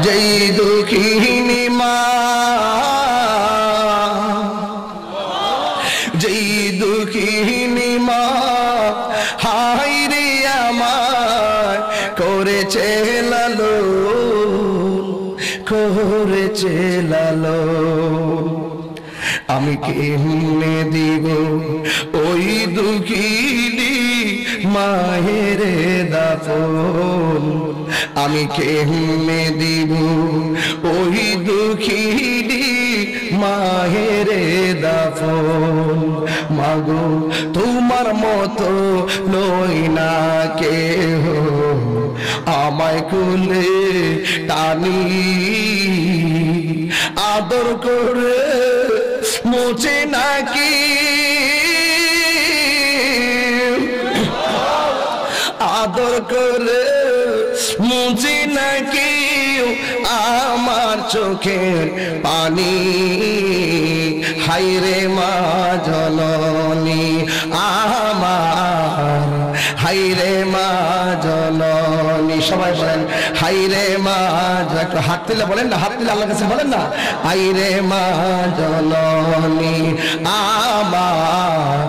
যেই দুঃখিনী মা, যেই দুঃখিনী মা হায় রে আমার করেছে লালন, করেছে লালন। আমি কেমনে দিব ওই দুঃখিনী মায়ের দাফন, আমি কেমনে দিব ওই দুঃখিনী মায়ের দাফন। মাগো তোমার মতো নই না কেহ, আমায় কুলে টানি আদর করে মুছে নাকি, আদর করে মুছে নাকি আমার চোখের পানি। হায়রে মা জননী আমার, হায়রে মা জননী। সবাই বলেন হায়রে মা, একটু হাত তুলে বলেন না, হাত তুলে আল্লাহর কাছে বলেন না, হায়রে মা জননী আমার।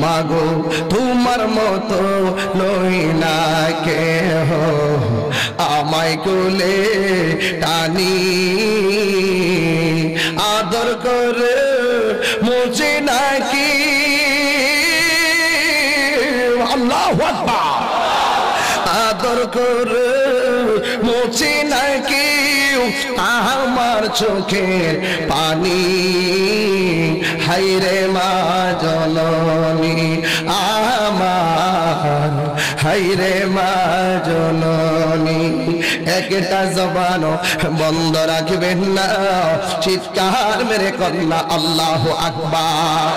মাগো তোমার মতো নই না কেহ, আমায় কোলে টানি আদর করে মুছে নাকি। আল্লাহু আকবার। আদর করে মুছে নাকি আমার চোখের পানি। হায়রে মা জননী আমার, হায়রে মা জননী। একটা জবান বন্ধ রাখবেন না, চিৎকার মেরে কন্যা আল্লাহু আকবার।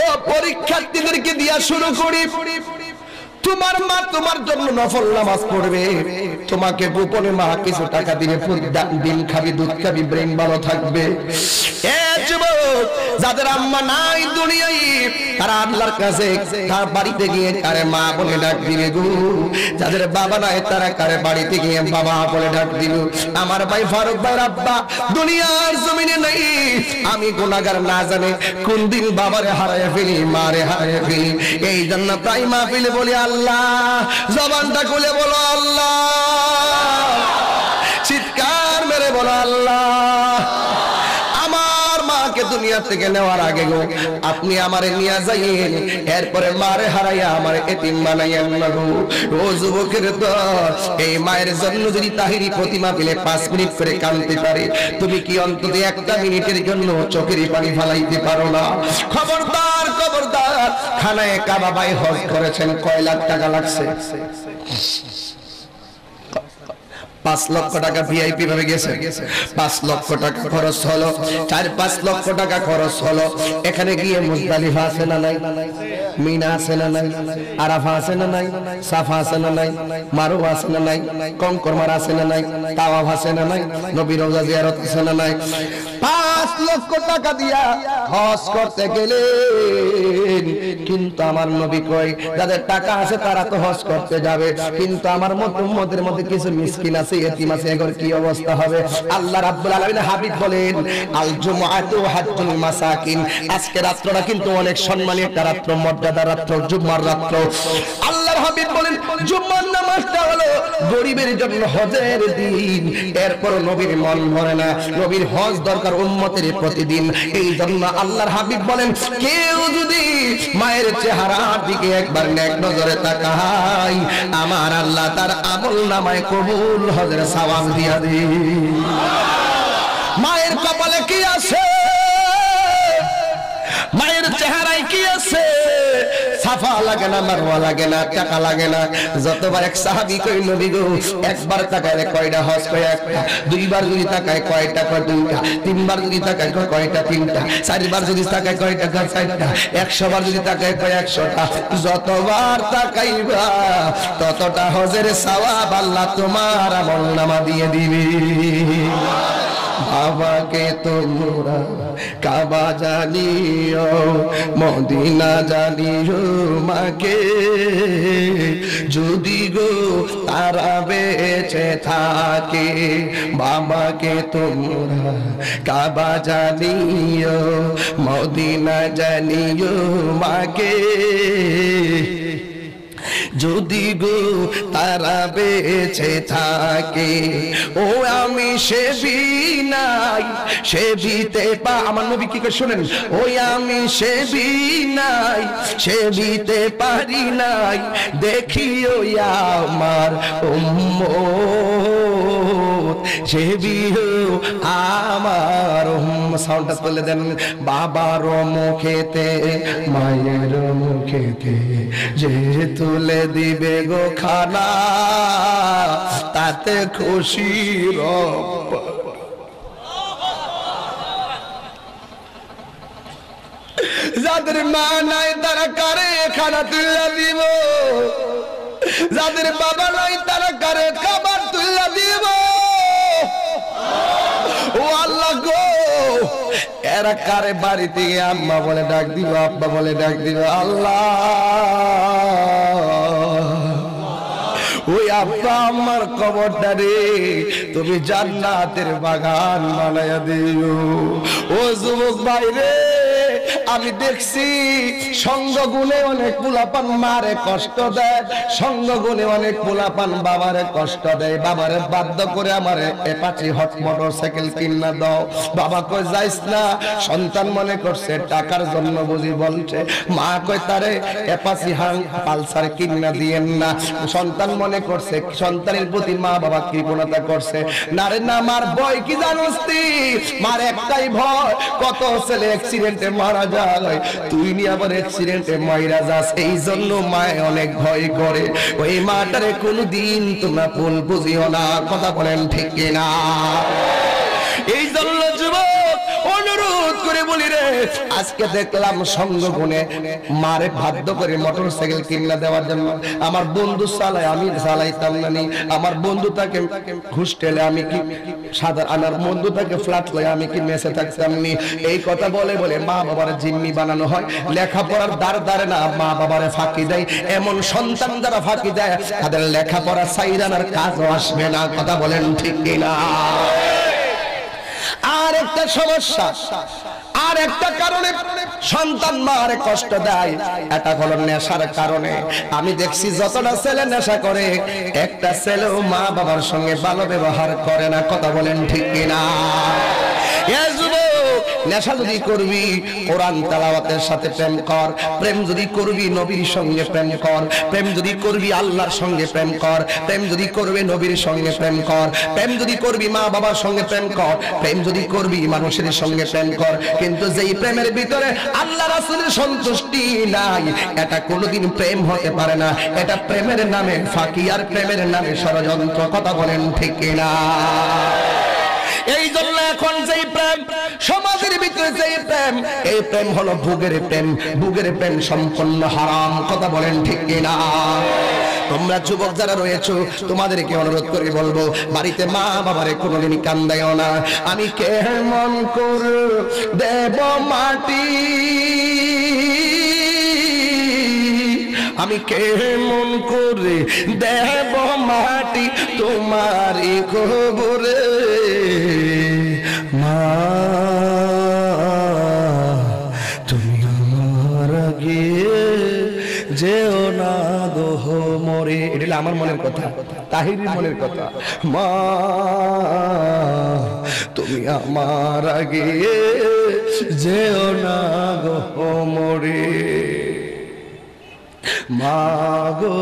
ও পরীক্ষার্থীদেরকে দিয়া শুরু করি, তোমার মা তোমার জন্য নফল নামাজ পড়বে, তোমাকে গোপনে মা কিছু টাকা দিবে, দিন খাবি, দুধ খাবি, ব্রেন ভালো থাকবে। যাদের আম্মা নাই দুনিয়ায়, তারা আল্লাহর কাছে তার বাড়িতে গিয়ে কারে মা বলে ডাক দিবে গো। যাদের বাবা নাই তারা কারে বাড়িতে গিয়ে বাবা বলে ডাক দিল। আমার ভাই ফারুক ভাই আব্বা দুনিয়ার জমিনে নাই, আমি গুনাহগার না জানে কোন দিন বাবারে হারায় ফেলি, মারে হারায় ফেলি। এই জন্য প্রায় মাহফিলে বলি আল্লাহ, জবানটা খুলে বলো আল্লাহ, চিৎকার মেরে বলো আল্লাহ। আমার মাকে দুনিয়া থেকে নেওয়ার আগে গো আপনি আমারে নিয়ে যাইয়েন, এরপরে মারে হারাইয়া আমার এতিম বানাইয়েন না গো। ও যুবকের দল, এই মায়ের জন্য যদি তাহিরি প্রতিমা পেলে 5 মিনিট করে কাঁদতে পারে, তুমি কি অন্তত 1 মিনিটের জন্য চোখের পানি ফালাইতে পারো না? খবরদার খবরদার। খানায়ে কাবা ভাই হজ করেছেন, কয় লাখ টাকা লাগছে? 5 লক্ষ টাকা ভিআইপি ভাবে গেছে, 5 লক্ষ টাকা খরচ হলো, 4-5 লক্ষ টাকা খরচ হলো। এখানে গিয়ে মুজদালিফা আছে না নাই, মিনা আছে না নাই, আরাফা আছে না নাই, সাফা আছে না নাই, মারওয়া আছে না নাই, কঙ্করমার আছে না নাই, তাওয়াফ আছে না নাই, নবী রওজা জিয়ারত আছে না নাই। 5 লক্ষ টাকা দিয়া হজ করতে গেলেন, কিন্তু আমার নবী কই যাদের টাকা আছে তারা তো হজ করতে যাবে, কিন্তু আমার মত উম্মতের মধ্যে কিছু মিসকিন আছে, এতিম আছে, এগর কি অবস্থা হবে? আল্লাহ রাব্বুল আলামিন হাবিব বলেন আল জুমআতু হাজ্জুল মাসাকিন, আজকে রাতটা কিন্তু অনেক সম্মানী একটা রাত, মর্যাদার রাত, জুম্মার রাত। আল্লাহর হাবিব বলেন জুম্মার নামাজটা হলো গরিবের জন্য হজের দিন। এরপর নবীর মন ভরে না, নবীর হজ দরকার উম্মতের প্রতিদিন। এই জন্য আল্লাহর হাবিব বলেন কেউ যদি মায়ের চেহারার দিকে একবার নেক নজরে তাকায়, আমার আল্লাহ তার আমল নামায় কবুল হজের সওয়াব দিয়া দেন। মায়ের কপালে কি আছে, মায়ের চেহারায় কি আছে? সাফা লাগে না, মারওয়া লাগে না, টাকা লাগে না। যতবার এক সাহাবী কই নবী গো একবার তাকায় কয়টা হজ, কয় একটা। দুইবার যদি তাকায় কয়টা, কয় দুইটা। তিনবার যদি তাকায় কয়টা, তিনটা। চারবার যদি তাকায় কয়টা, চারটা। 100 বার যদি তাকায় কয় 100টা। যতবার তাকাইবা ততটা হজের সওয়াব আল্লাহ তোমার আমলনামা দিয়ে দিবে। আমাকে তোমরা কাবা জানিও মদিনা জানিও মাকে যদি গো তারা বেঁচে থাকে বাবাকে তোমরা কাবা জানিও মদিনা জানিও মাকে যদি গো তারা বেঁচে থাকে ও আমি সেবিনাই সেবিতে আমার নবী কি করে শুনেন ওই আমি সেবিনাই সেবিতে পারি নাই দেখিও আমার উম্মত সেবিও আমার সাউন্ডটা তুলে দেন বাবার মুখেতে মায়ের মুখেতে যে তুলে দিবে গো খানা তাতে খুশি রব যাদের মা নাই তারা কারে খানা তুলে দিব যাদের বাবা নাই তারা কারে খাবার তুলে দিব ও আল্লাহ গো এরা কারে বাড়ি থেকে আম্মা বলে ডাক দিব আব্বা বলে ডাক দিব আল্লাহ ওই আব্বা আমার কবরটা রে তুমি জান্নাতের বাগান বানায়া দিও ও যুবক ভাই রে আমি দেখছি সঙ্গ গুণে অনেক পোলাপান মারে কষ্ট দেয় সঙ্গ গুণে অনেক পোলাপান বাবারে কষ্ট দেয় বাবারে বাধ্য করে আমারে অ্যাপাচি হট মোটরসাইকেল কিনা দাও বাবা কই যাইস না সন্তান মনে করছে টাকার জন্য বুঝি বলছে মা কই তারে অ্যাপাচি পালসার কিনা দিয়েন না সন্তান মনে করছে সন্তানের প্রতি মা বাবা কৃপণতা করছে না রে না মার ভয় কি জানোস তুই মার একটাই ভয় কত ছেলে অ্যাক্সিডেন্টে মারা যায় তুই নি আবার অ্যাক্সিডেন্টে মাইরা যাস এই জন্য মায়ে অনেক ভয় করে ওই মাটারে কোনদিন তোমরা ভুল বুঝিও না কথা বলেন ঠিক কিনা এই জন্য যুবক অনুরোধ করে বলি রে আজকে দেখলাম সঙ্গ গুণে মারে বাধ্য করে মোটরসাইকেল কিনা দেওয়ার জন্য আমার বন্ধু চালায় আমি চালাইতাম না আমার বন্ধু তাকে হোস্টেলে আমি কি সাদা আমার বন্ধু তাকে ফ্ল্যাট লয় আমি কি মেসে থাকতাম নি এই কথা বলে বলে মা বাবার জিম্মি বানানো হয় লেখাপড়ার দ্বার দ্বারে না মা বাবারে ফাঁকি দেয় এমন সন্তান যারা ফাঁকি দেয় তাদের লেখাপড়া সাইরানার কাজও আসবে না কথা বলেন ঠিক কিনা আর একটা সমস্যা আর একটা কারণে সন্তান মারে কষ্ট দেয় এটা হলো নেশার কারণে আমি দেখছি যতটা ছেলে নেশা করে একটা ছেলেও মা বাবার সঙ্গে ভালো ব্যবহার করে না কথা বলেন ঠিক কিনা নেশা যদি করবি কোরআন তেলাওয়াতের সাথে প্রেম কর প্রেম যদি করবি নবীর সঙ্গে প্রেম কর প্রেম যদি করবি আল্লাহর সঙ্গে প্রেম কর প্রেম যদি করবি নবীর সঙ্গে প্রেম কর প্রেম যদি করবি মা বাবার সঙ্গে প্রেম কর প্রেম যদি করবি মানুষের সঙ্গে প্রেম কর কিন্তু যেই প্রেমের ভিতরে আল্লাহ রাসূলের সন্তুষ্টি নাই এটা কোনোদিন প্রেম হতে পারে না এটা প্রেমের নামে ফাঁকি আর প্রেমের নামে ষড়যন্ত্র কথা বলেন ঠিক কিনা এই জন্য এখন যেই প্রেম সমাজের ভিতরে যেই প্রেম এই প্রেম হলো ভোগের প্রেম সম্পূর্ণ হারাম কথা বলেন ঠিক কিনা তোমরা যুবক যারা রয়েছো তোমাদেরকে অনুরোধ করে বলবো বাড়িতে মা বাবারে কোনোদিন কান্দাইও না আমি কেমন করে দেব মাটি আমি কেমন করে দেব মাটি তোমারই কবরে মা তুমি আমার আগে যেও না গো মরে এটা আমার মনের কথা তাহিরের মনের কথা মা তুমি আমার আগে যেও না গো মরে মাগো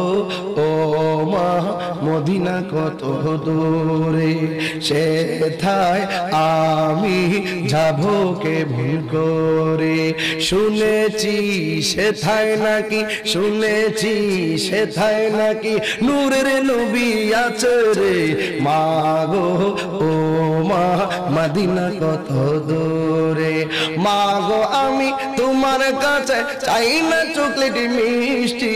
ও মা মদিনা কত দূরে সেথায় আমি যাব কে ভুল করে শুনেছি সেথায় নাকি নূরের নবী আছে রে মাগো ও মা মদিনা কত দূরে মা গো আমি তোমার কাছে চাই না চকলেটি মিষ্টি,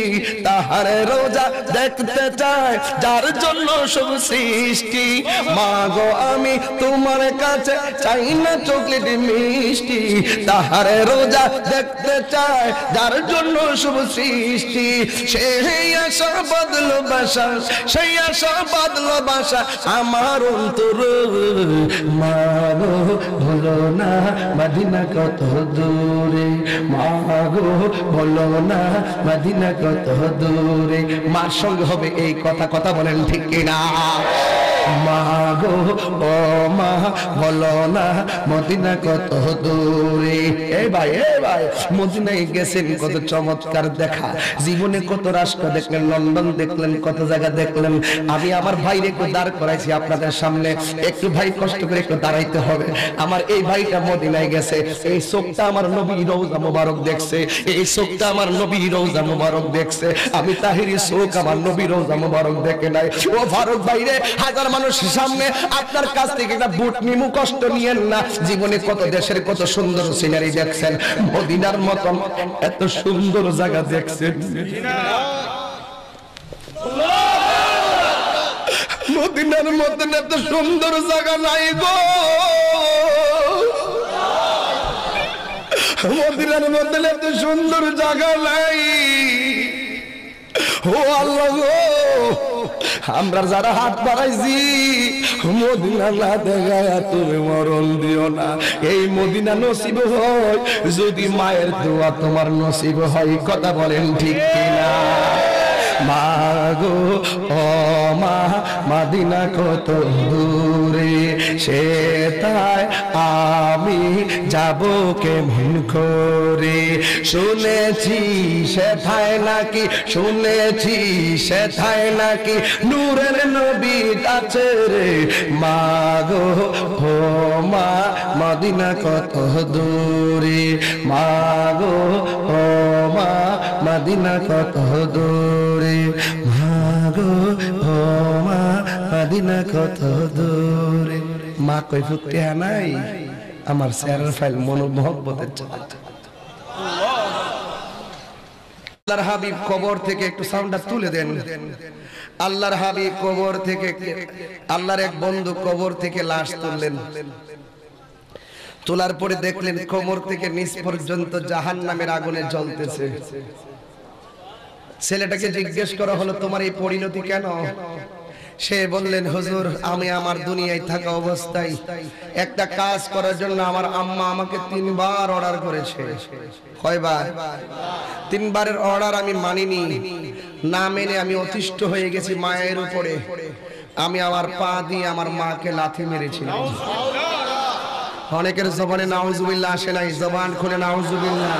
তাহার রোজা দেখতে চাই যার জন্য সব সৃষ্টি। মা গো আমি তোমার কাছে চাই না চকলেটি মিষ্টি, তাহার রোজা দেখতে চাই যার জন্য সব সৃষ্টি। সেই আশা বদলো বাসা, সেই আশা বদলো বাসা আমার অন্তর। মা গো বলো না মদিনা কত দূরে, মা গো বলো না মদিনা কত দূরে। মার সঙ্গে হবে এই কথা, কথা বলেন ঠিক কিনা? মা গো ও মা বলো না মদিনা কত দূরে। এই ভাই মদিনায় গেছেন, কত চমৎকার দেখা, জীবনে কত রাষ্ট্র দেখলেন, লন্ডন দেখলেন, কত জায়গা দেখলেন। আমি আমার ভাইরে একটু দাঁড় করাইছি আপনাদের সামনে, একটু ভাই কষ্ট করে একটু দাঁড়াইতে হবে। আমার এই ভাইটা মদিনায় গেছে, এই চোখটা আমার নবী রওজা মুবারক দেখছে, এই চোখটা আমার নবী রওজা মুবারক দেখছে। আমি তাহিরি চোখ আমার নবী রওজা মুবারক দেখে নাই। ও ফারুক ভাইরে, হাজার মানুষের সামনে আপনার কাছ থেকে একটা বুট নিমু, কষ্ট নিয়েন না। জীবনে কত দেশের কত সুন্দর সিনারি দেখছেন, মদিনার মতন এত সুন্দর জায়গা দেখছেন? মদিনার মতন এত সুন্দর জায়গা নাই গো, মদিনার মতন এত সুন্দর জায়গা নাই। ও আল্লাহ গো, আমরা যারা হাত বাড়াইছি মদিনা না দেখায় তুমি মরণ দিও না। এই মদিনা নসিব হয় যদি মায়ের দোয়া তোমার নসিব হয়, কথা বলেন ঠিক কিনা? মা গো ও মা মদিনা কত দূরে, সে তাই আমি যাব কেমন করে। শুনেছি সেথায় নাকি, শুনেছি সেথায় নাকি নূরের নবী আছে রে। মা গো ও মা মদিনা কত দূরে, মা গো ও মা মদিনা কত দূরে, মা গো ও মা মদিনা কত দূরে। মা কই ফুটতে নাই আমার স্যারের ফাইল মনোমহব্বতের চাল। আল্লাহর হাবিব কবর থেকে একটু সাউন্ডটা তুলে দেন। আল্লাহর হাবিব কবর থেকে, আল্লাহর এক বন্ধু কবর থেকে লাশ তুললেন। তোলার পরে দেখলেন কোমর থেকে নিচ পর্যন্ত জাহান্নামের আগুনে জ্বলতেছে। ছেলেটাকে জিজ্ঞেস করা হলো তোমার এই পরিণতি কেন? সে বললেন হুজুর আমি আমার দুনিয়ায় থাকা অবস্থায় একটা কাজ করার জন্য আমার আম্মা আমাকে 3 বার অর্ডার করেছে। কয়বার? 3 বারের অর্ডার আমি মানিনি, না মেনে আমি অতিষ্ঠ হয়ে গেছি মায়ের উপরে। আমি আমার পা দিয়ে আমার মাকে লাথি মেরেছিলাম। অনেকের জবানে নাউজুবিল্লাহ আসে নাই, জবান খুলে নাউজুবিল্লাহ।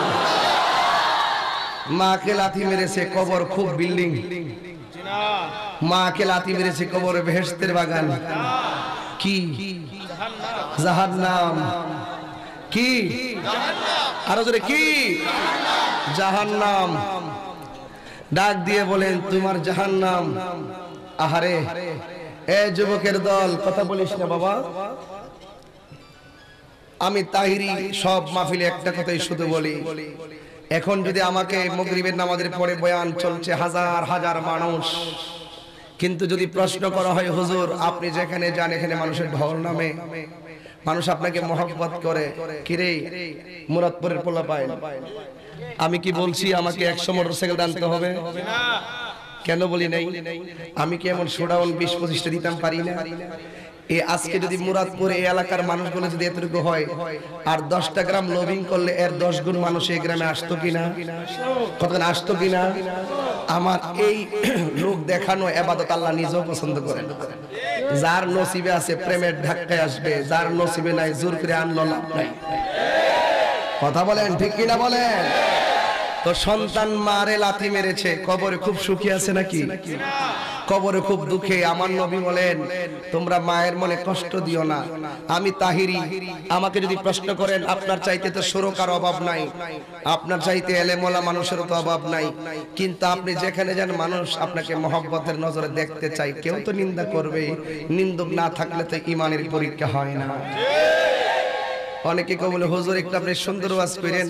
মাকে লাথি মেরেছে, কবর খুব বিল্ডিং। মাকে লাথি মেরেছে কবরে বেহেশতের বাগান। কি? জাহান্নাম। কি? আরো জোরে কি? জাহান্নাম। ডাক দিয়ে বলেন তোমার জাহান্নাম। আহারে এ যুবকের দল, কথা বলিস না বাবা। আমি তাহিরি সব মাহফিলে একটা কথাই শুধু বলি, এখন যদি আমাকে মাগরিবের নামাজের পরে বয়ান চলছে হাজার হাজার মানুষ, কিন্তু যদি প্রশ্ন করা হয় হুজুর আপনি যেখানে যান এখানে মানুষের ঢল নামে, মানুষ আপনাকে মহব্বত করে, কিরে মুরাদপুরের পোলা পায়, আমি কি বলছি আমাকে 100 মোটরসাইকেল আনতে হবে? কেন বলি নাই? আমি কি এমন শোডাউন 20-25টা দিতাম পারি না? এই আজকে যদি মুরাদপুর এই এলাকার মানুষগুলো যদি এতটুকু হয়, আর 10টা গ্রাম লবিং করলে এর 10 গুণ মানুষ এই গ্রামে আসতো কিনা? কতক্ষণ আসতো কিনা? আমার এই লোক দেখানো ইবাদত আল্লাহ নিজেও পছন্দ করেন। যার নসিবে আছে প্রেমের ধাক্কায় আসবে, যার নসিবে নাই জোর করে আনলো লাভ নাই। কথা বলেন ঠিক কিনা বলেন? তো সন্তান মারে লাথি মেরেছে, কবরে খুব সুখী আছে নাকি? কবরে খুব দুঃখে। আমার নবী বলেন তোমরা মায়ের মনে কষ্ট দিও না। আমি তাহিরি, আমাকে যদি প্রশ্ন করেন আপনার চাইতে তো সুরকার অভাব নাই, আপনার চাইতে এলেমওয়ালা মানুষের তো অভাব নাই, কিন্তু আপনি যেখানে যান মানুষ আপনাকে মহব্বতের নজরে দেখতে চাই। কেউ তো নিন্দা করবে, নিন্দুক না থাকলে তো ইমানের পরীক্ষা হয় না। অনেকে কেউ বলে হুজুর একটু আপনি সুন্দর ওয়াজ করেন,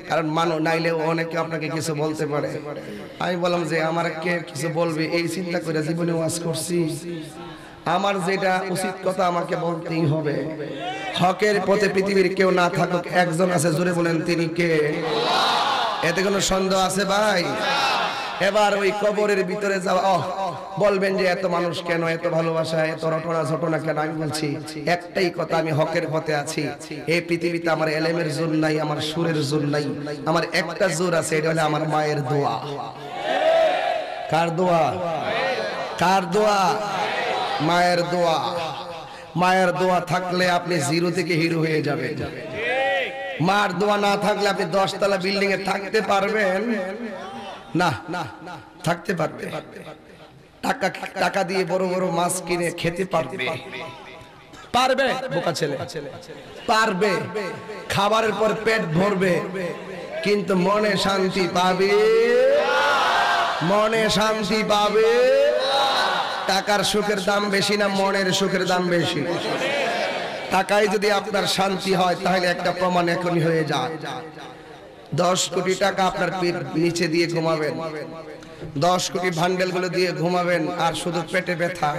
কারণ মানুষ নাইলে অনেকে আপনাকে কিছু বলতে পারে। আমি বললাম যে আমার কে কিছু বলবে এই চিন্তা করে জীবনে ওয়াজ করছি, আমার যেটা উচিত কথা আমাকে বলতেই হবে। হকের পথে পৃথিবীর কেউ না থাকুক, একজন আছে, জোরে বলেন তিনি কে? এতে কোনো সন্দেহ আছে ভাই? এবার ওই কবরের ভিতরে যাওয়া, বলবেন যে এত মানুষ কেন, এত ভালোবাসা, এত রটনা ঝটনা কেন? আমি বলছি একটাই কথা, আমি হকের পথে আছি। এই পৃথিবীতে আমার এলেমের জোর নাই, আমার সুরের জোর নাই, আমার একটা জোর আছে, এটা হলো আমার মায়ের দোয়া। কার দোয়া? কার দোয়া? মায়ের দোয়া। মায়ের দোয়া থাকলে আপনি জিরো থেকে হিরো হয়ে যাবেন। মার দোয়া না থাকলে আপনি 10 তলা বিল্ডিং এ থাকতে পারবেন না, থাকতে পারবে? টাকা দিয়ে বড় বড় মাছ কিনে খেতে পারবে? পারবে? বোকা ছেলে, পারবে। খাবারের পর পেট ভরবে, কিন্তু মনে শান্তি পাবে? মনে শান্তি পাবে? টাকার সুখের দাম বেশি না মনের সুখের দাম বেশি? টাকায় যদি আপনার শান্তি হয় তাহলে একটা প্রমাণ এখনই হয়ে যায়। 10 কোটি টাকা আপনার নিচে দিয়ে ঘুমাবেন, 10 কোটি ভান্ডেল গুলো দিয়ে ঘুমাবেন, আর শুধু পেটে ব্যথা।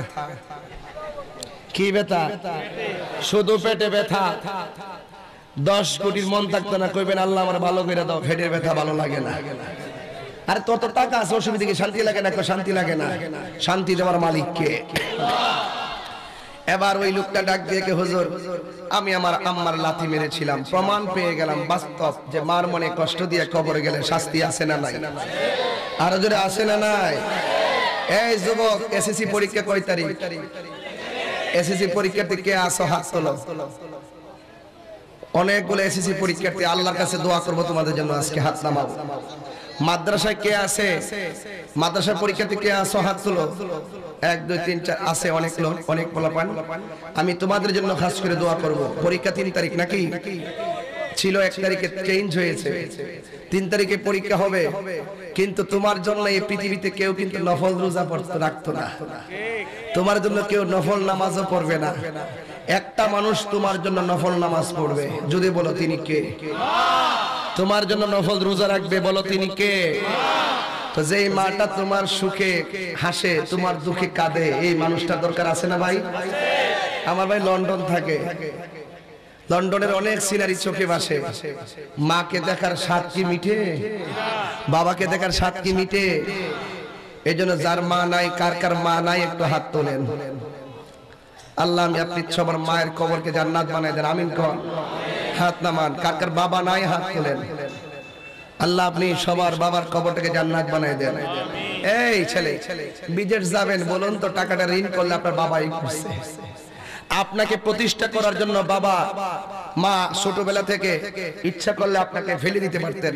কি ব্যথা? শুধু পেটে ব্যথা। 10 কোটির মন থাকতো না, কইবেন আল্লাহ আমার ভালো করে দাও, পেটের ব্যথা ভালো লাগে না। আরে তত টাকা আছে, অসুবিধা কি? শান্তি লাগে না? শান্তি লাগে না। শান্তি দেওয়ার মালিক কে? এবার ওই লোকটা ডাক দিয়ে কে, হুজুর আমি আমার আম্মার লাথি মেরেছিলাম, প্রমাণ পেয়ে গেলাম বাস্তব যে মার মনে কষ্ট দিয়ে কবরে গেলে শাস্তি আছে না নাই? আরো জোরে আছে না নাই? এই যুবক, এসএসসি পরীক্ষা কয় তারিখ? এসএসসি পরীক্ষার্থী কে আসো হাত তোলো। অনেকগুলো এসএসসি পরীক্ষার্থী, আল্লাহর কাছে দোয়া করব তোমাদের জন্য, আজকে হাত নামাও। মাদ্রাসায় কে আছে? মাদ্রাসার পরীক্ষার্থী কে আসো হাত তোলো। 1 2 3 4 আছে অনেক লোক, অনেক পোলাপান। আমি তোমাদের জন্য খাস করে দোয়া করব। পরীক্ষা 3 তারিখ নাকি ছিল? 1 তারিখে চেঞ্জ হয়েছে, 3 তারিখে পরীক্ষা হবে। কিন্তু তোমার জন্য এই পৃথিবীতে কেউ কিন্তু নফল রোজা রাখতো না, তোমার জন্য কেউ নফল নামাজও পড়বে না। একটা মানুষ তোমার জন্য নফল নামাজ পড়বে, যদি বলো তিনি কে? তোমার জন্য নফল রোজা রাখবে, বলো তিনি কে? তো যেই মাটা তোমার সুখে হাসে, তোমার দুঃখে কাঁদে, এই মানুষটা দরকার আছে না ভাই? আমার ভাই লন্ডন থাকে, লন্ডনের অনেক সিনারি চোখে ভাসে। মাকে দেখার স্বাদ কি মিঠে? বাবাকে দেখার স্বাদ কি মিঠে? এই জন্য যার মা নাই, কার কার মা নাই, একটু হাত তোলেন। আল্লাহ আমি আপনি সবার মায়ের কবরকে জান্নাত বানাই দেন, আমিন কর। হাত নামান। কার কার বাবা নাই হাত তোলেন। আল্লাহ আপনি সবার বাবার কবরটাকে জান্নাত বানাই দেন। এই ছেলে, বিদেশ যাবেন, বলুন তো টাকাটা ঋণ করলে আপনার বাবাই করছে। আপনাকে প্রতিষ্ঠা করার জন্য বাবা মা ছোটবেলা থেকে ইচ্ছা করলে আপনাকে ফেলে দিতে পারতেন।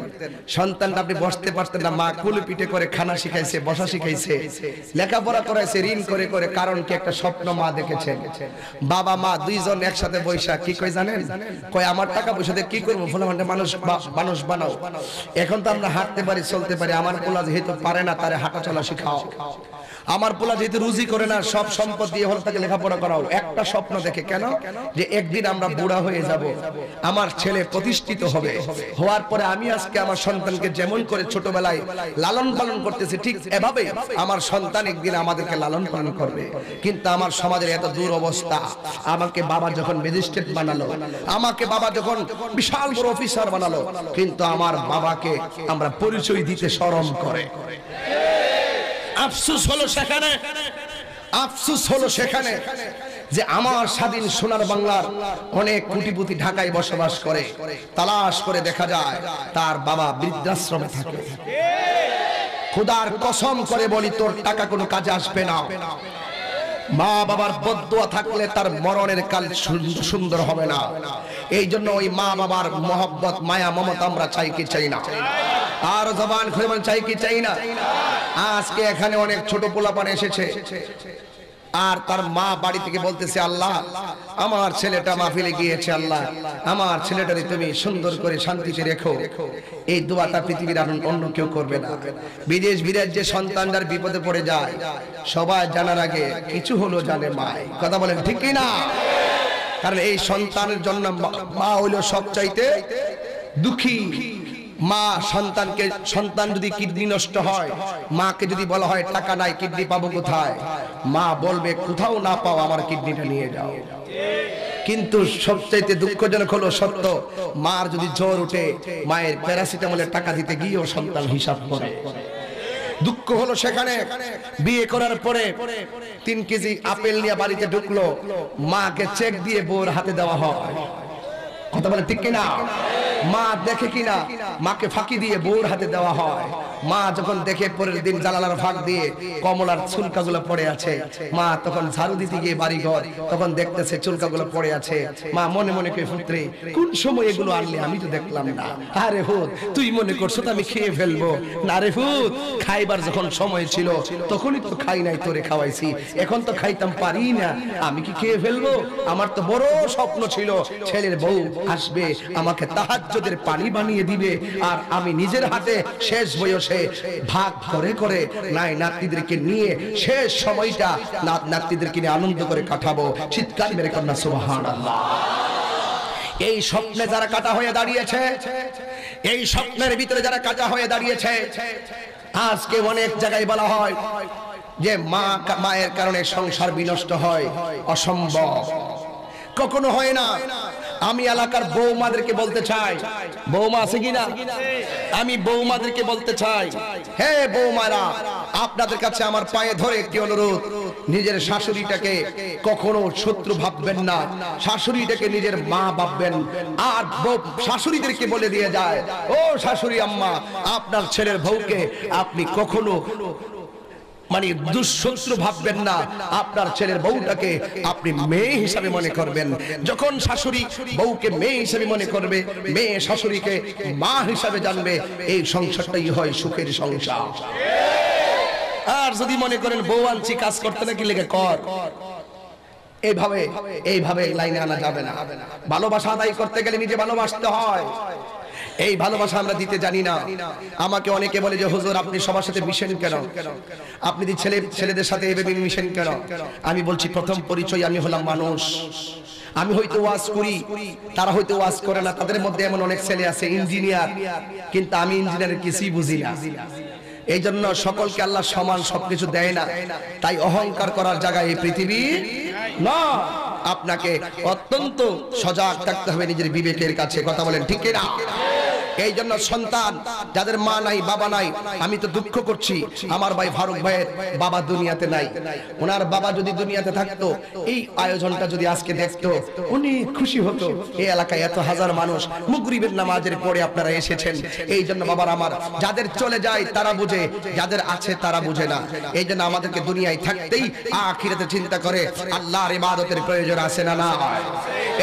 সন্তানটা আপনি বসতে পারতেন না, মা কুলি পিঠে করে খানা শিখাইছে, বসা শিখাইছে, লেখাপড়া করাইছে ঋণ করে করে। কারণ কি? একটা স্বপ্ন মা দেখেছেন। বাবা মা দুইজন একসাথে বৈশা কি কই জানেন? কয় আমার টাকা পয়সা দিয়ে কি করবো, মানুষ বানাও। এখন তো আমরা হাঁটতে পারি, চলতে পারি, আমার পোলা যেহেতু পারে না তারে হাঁটা চলা শিখাও। আমার পোলা যেহেতু রুজি করে না, সব সম্পদ দিয়ে হল তাকে লেখাপড়া করাও। একটা স্বপ্ন দেখে, কেন? যে একদিন আমরা বুড়া হয়ে যাব, আমার ছেলে প্রতিষ্ঠিত হবে, হওয়ার পরে আমি আজকে আমার সন্তানকে যেমন করে ছোটবেলায় লালন পালন করতেছি, ঠিক এভাবে আমার সন্তান একদিন আমাদেরকে লালন পালন করবে। কিন্তু আমার সমাজের এত দূর অবস্থা। আমাকে বাবা যখন ম্যাজিস্ট্রেট বানালো, আমাকে বাবা যখন বিশাল বড় অফিসার বানালো, কিন্তু আমার বাবাকে আমরা পরিচয় দিতে শরম করে। আফসোস হলো সেখানে, আফসোস হলো সেখানে যে আমার স্বাধীন সোনার বাংলার অনেক কোটিপতি ঢাকায় বসবাস করে, তালাশ করে দেখা যায় তার বাবা বৃদ্ধাশ্রমে থাকে। খোদার কসম করে বলি, তোর টাকা কোনো কাজে আসবে না। মা বাবার বদদুয়া থাকলে তার মরণের কাল সুন্দর হবে না। এই জন্য ওই মা বাবার মহব্বত, মায়া, মমতা আমরা চাই কি চাই না? আর জবান খুলে বলেন, চাই কি চাই না? আজকে এখানে অনেক ছোট পোলাপান এসেছে, আর তার মা বাড়ি থেকে বলতেছে, আল্লাহ আমার ছেলেটা মাহফিলে গিয়েছে, আল্লাহ আমার ছেলেটারে তুমি সুন্দর করে শান্তিতে রেখো। এই দোয়াটা পৃথিবীর অন্য কেউ করবে না। বিদেশ বিরাজ যে সন্তান যার বিপদে পড়ে যায়, সবাই জানার আগে কিছু হলো জানে মাই। কথা বলেন ঠিক কি না? কারণ এই সন্তানের জন্য মা হইল সবচাইতে দুঃখী। মা সন্তানকে, সন্তান যদি কিডনি নষ্ট হয়, মাকে যদি বলা হয় টাকা নাই, কিডনি পাবো কোথায়, মা বলবে কোথাও না পাও, আমার কিডনিটা নিয়ে যাও। কিন্তু সবচাইতে দুঃখজনক হলো সত্য, মার যদি জ্বর উঠে, মায়ের প্যারাসিটামলের টাকা দিতে গিয়েও সন্তান হিসাব করে। দুঃখ হলো সেখানে বিয়ে করার পরে 3 কেজি আপেল নিয়ে বাড়িতে ঢুকলো, মাকে চেক দিয়ে বউর হাতে দেওয়া হয়। কথা বলে ঠিক কিনা? মা দেখে কিনা, মাকে ফাঁকি দিয়ে বউর হাতে দেওয়া হয়। মা যখন দেখে পরের দিন জানালার ফাঁক দিয়ে কমলার চুলকাগুলো পড়ে আছে, মা তখন ঝাড়ু দিতে গিয়ে বাড়ি ঘর, তখন দেখতেছে চুলকাগুলো পড়ে আছে। মা মনে মনে কই, পুত্রে কোন সময় এগুলো আনলে, আমি তো দেখলাম না। আরে হুত, তুই মনে করছো তো আমি খেয়ে ফেলবো? না রে হুত, খাইবার যখন সময় ছিল তখনই তো খাই নাই, তোরে খাওয়াইছি, এখন তো খাইতাম পারি না, আমি কি খেয়ে ফেলবো? আমার তো বড় স্বপ্ন ছিল ছেলের বউ আসবে, আমাকে তাহাজ্জুদের পানি বানিয়ে দিবে, আর আমি নিজের হাতে শেষ বয়সে ভাগ করে করে নাই নাতিদেরকে নিয়ে শেষ সময়টা নাতিদেরকে নিয়ে আনন্দ করে কাটাবো। চিৎকার মেরে কন্যা সুবহানাল্লাহ। এই স্বপ্নে যারা কাটা হয়ে দাঁড়িয়েছে, এই স্বপ্নের ভিতরে যারা কাটা হয়ে দাঁড়িয়েছে, আজকে অনেক জায়গায় বলা হয় যে মায়ের কারণে সংসার বিনষ্ট হয়, অসম্ভব, কখনো হয় না। আমি এলাকার বৌমাদেরকে বলতে চাই, বৌমা আছে কিনা, আমি বৌমাদেরকে বলতে চাই, হে বৌমারা, আপনাদের কাছে আমার পায়ে ধরে একটি অনুরোধ, নিজের শাশুড়িটাকে কখনো শত্রু ভাববেন না, শাশুড়িটাকে নিজের মা ভাববেন। আর শাশুড়িদেরকে বলে দিয়ে যায়, ও শাশুড়ি আম্মা, আপনার ছেলের বউকে আপনি কখনো মানে দুঃশত্রু ভাববেন না, আপনার ছেলের বউটাকে আপনি মেয়ে হিসাবে মনে করবেন। যখন শাশুড়ি বউকে মেয়ে হিসাবে মনে করবে, মেয়ে শাশুড়িকে মা হিসাবে জানবে, এই সংসারটাই হয় সুখের সংসার। আর যদি মনে করেন বউ আনছি কাজ করতে নাকি লেগে কর, এইভাবে লাইনে আনা যাবে না। ভালোবাসা আদায় করতে গেলে নিজে ভালোবাসতে হয়। এই ভালোবাসা আমরা দিতে জানি না। আমাকে অনেকে বলে যে হুজুর আপনি সবার সাথে মিশেন কেন, আপনি ছেলেদের সাথে এভাবে মিশেন কেন? আমি বলছি প্রথম পরিচয় আমি হলাম মানুষ। আমি হয়তো ওয়াজ করি, তারা হয়তো ওয়াজ করে না। তাদের মধ্যে এমন অনেক ছেলে আছে ইঞ্জিনিয়ার, কিন্তু আমি ইঞ্জিনিয়ারের কিছুই বুঝি না। এই জন্য সকলকে আল্লাহ সমান সবকিছু দেয় না, তাই অহংকার করার জায়গায় এই পৃথিবী না। আপনাকে অত্যন্ত সজাগ থাকতে হবে নিজের বিবেকের কাছে। কথা বলেন ঠিক না? এই জন্য সন্তান যাদের মা নাই বাবা নাই, আমি তো দুঃখ করছি, আমার ভাই ফারুক ভাইয়ের বাবা দুনিয়াতে নাই। ওনার বাবা যদি দুনিয়াতে থাকতো, এই আয়োজনটা যদি আজকে দেখতো, উনি খুশি হতো। এই এলাকায় এত হাজার মানুষ মাগরিবের নামাজের পরে আপনারা এসেছেন। এই জন্য বাবার আমার, যাদের চলে যায় তারা বুঝে, যাদের আছে তারা বুঝে না। এই জন্য আমাদেরকে দুনিয়ায় থাকতেই আখিরাতে চিন্তা করে আল্লাহর ইবাদতের প্রয়োজন আছে না না।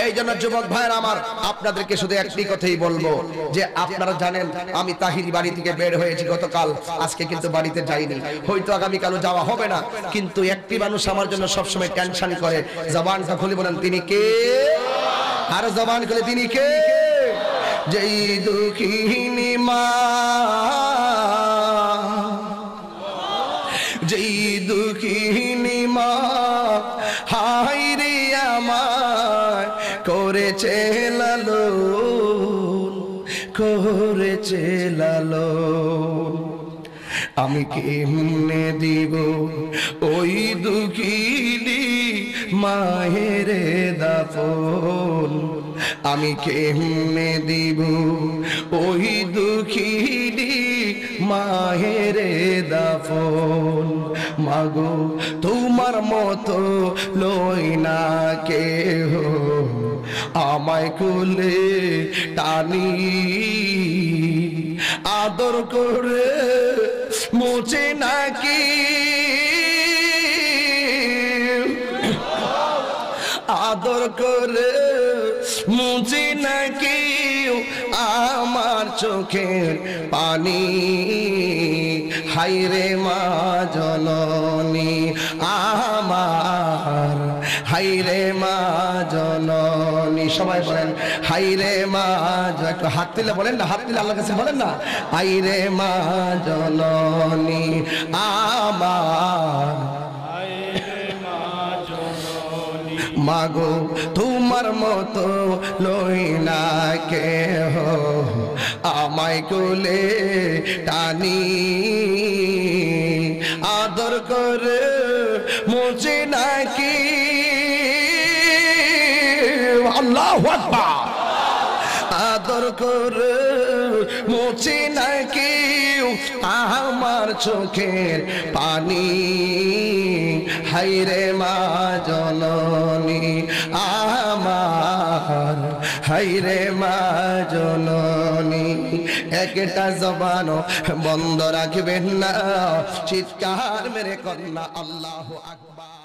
এই জন্য যুবক ভাইরা আমার, আপনাদেরকে শুধু একটি কথাই বলবো যে আপনারা জানেন আমি তাহিরি বাড়ি থেকে বের হয়েছি গতকাল, আজকে কিন্তু বাড়িতে যাইনি, হয়তো আগামীকালও যাওয়া হবে না। কিন্তু একটি মানুষ আমার জন্য সবসময় টেনশন করে, জবানটা খুলে বলেন তিনি কে? আর জবান খুলে তিনি কে? যেই দুঃখিনী মা, যেই দুঃখিনী মা হায় রে আমার করেছে লালন, করেছে লালন, আমি কেমনে দিব ওই দুঃখিনী মায়ের দাফন, আমি কেমনে দিব ওই দুঃখিনী মায়ের দাফন। মাগো তোমার মতো লই না কেহ আমায় কোলে টানি, আদর করে মুছে নাকি, আদর করে মুছে নাকি আমার চোখের পানি, হায়রে মা জননী আমার, হায়রে মা জননী। সবাই বলেন হায়রে মা, একটু হাত তুলে বলেন না, হাত তুলে আল্লাহর কাছে বলেন না, হায়রে মা জননী আমার, মাগো তোমার মতো লই না কেহ আমায় কোলে টানি আদর করে মুছে নাকি আল্লাহু আকবার আদর করে মুছে নাকি আমার চোখের পানি হায়রে মা জননী আমার হায়রে মা জননী একটা জবান বন্ধ রাখবেন না চিৎকার মেরে কন্যা আল্লাহু আকবার